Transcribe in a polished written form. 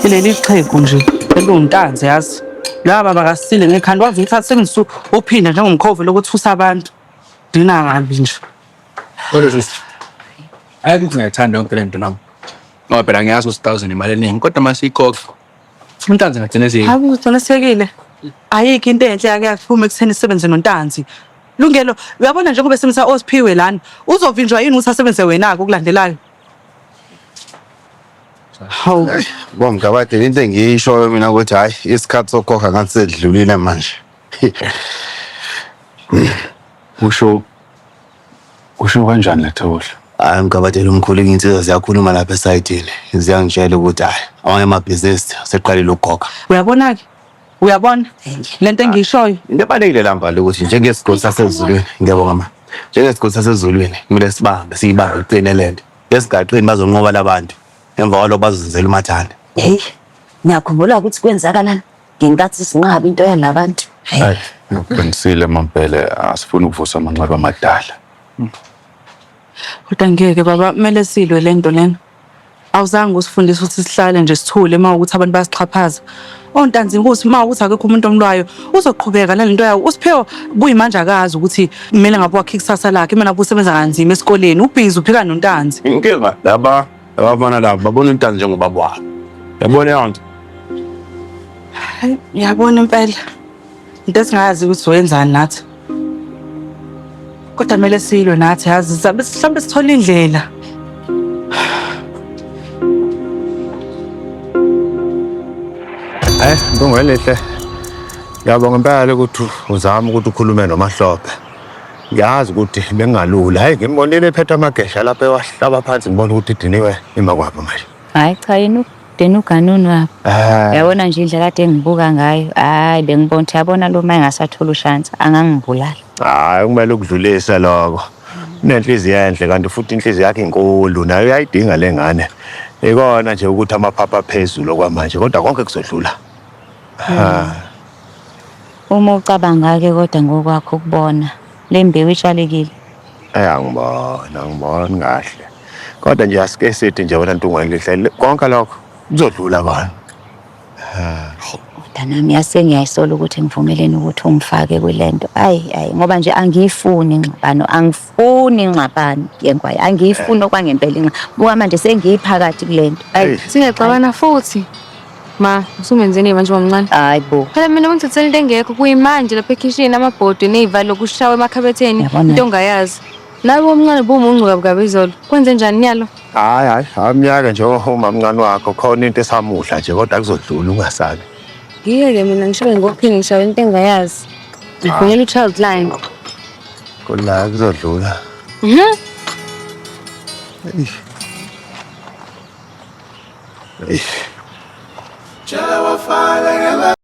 Leli xhegu nje eluntanzi yazi. Laba bakasile ngekhanda wazi ukuthi asebenzise uphinda njengomkhovu lokuthusa abantu. Dina ngabi nje. Kodwa sisi. Ayikuthi ngiyayithanda yonke lento nami. Ngoba phela ngiyazi ukuthi 1000 imali eningi kodwa masiyikhokha. Untanzi ngagcina sike. Hayi uqinisekile. Ayikho into enhle yake yakuphuma ekutheni isebenze nontanzi. Lungelo uyabona njengoba esemisa osiphiwe lana uzovinjwa yini ukuthi asebenze wena ukulandelayo. Hawu Bomgabade into engiyishoyo mina ukuthi hayi isikhathi sokukhokha ngathi sedlulile manje. Usho kanjani Lethobula? Hayi mgabade lomkhulu insizwa ziyakhuluma lapha esayidini. Ziyangitshela ukuthi hayi awanye amabhizinisi seqalile ukukhokha. uyabona ke uyabona lento engiyishoyo Into ebalekile lamba ukuthi njengesigodi sasezulwini ngiyabonga ma. Njengesigodi sasezulwini kumele siyibambe iqine lento. Yesigaqini bazonqoba labantu. Emva kwalo bazozenzela umathanda. Hey, ngiyakhumbula ukuthi kwenzakalana ngenkathi sinqaba into yalabantu. Hayi, ngiqinisile mampela asifuni ukuvusa amanxeba amadala. kodwa ngeke baba kumele silwe lento lena. Awuzange usifundise ukuthi sihlale nje sithule uma ukuthi abantu bayasixhaphaza. Ontanzi ukuthi uma ukuthi akekho umuntu omlwayo uzoqhubeka nalento yawo. Usiphiwe kuyimanje akazi ukuthi kumele ngabe wakhe ikusasa lakhe mina usebenza kanzima esikoleni ubhizi uphika nontanzi. Inkinga labafana laba babona intanzi njengobaba wabo. Yabona yonke. Hayi uyabona impela. Into esingayazi ukuthi soyenzani nathi. Kodwa kumele silwe nathi yazi sabe mhlambe sithola indlela. Ngongwelehle. Ngiyabonga impela ukuthi uzama ukuthi ukhulume noMahlophe. Ngiyazi ukuthi bengalula. Hayi ngimbonile ephethe amagesha lapha ewahlaba phansi ngibona ukuthi idiniwe ima kwapha manje. Hayi cha yini udeni uganunu wapha. Yabona nje indlela kade engibuka ngayo. Hayi bengibona ukuthi yabona lo maye ngasathola ushansi angangibulala. Hayi kumele ukudlulisa lokho. Unenhliziyo enhle kanti futhi inhliziyo yakhe inkulu nayo uyayidinga lengane. Ikona nje ukuthi amaphapha phezulu kwamanje kodwa konke kuzodlula. Uma ucabanga ke kodwa ngokwakho ukubona lembewu itshalekile. Angiboni kahle. Kodwa nje asike sithi nje wena Ntungwelihle konke lokho kuzodlula kona. Nami yasengiyayisola ukuthi ngivumelene ukuthi ungifake kulento. Hayi ngoba nje angiyifuni ingxabano, angifuni ingxabano yengwaye, angiyifuni okwangempela ingxa. Buka manje sengiyiphakathi kulento. Hayi singexabana futhi. Ma, usumenzeni manje wamncane? Hayi bo. Phela mina ngithethela into engekho kuyimanje lapha ekitchen amabhodi nezivalo kushawe emakhabetheni into ongayazi. Nawe womncane bumuncu kabukabe izolo. Kwenze njani nyalo? Hayi amnyaka nje umamncane wakho khona into esamuhla nje kodwa kuzodlula ungasabi. Ngiyeke mina ngishawe ngophini ngishawe into engayazi. Ngifungela uChild Line. Kula kuzodlula. Chala wafala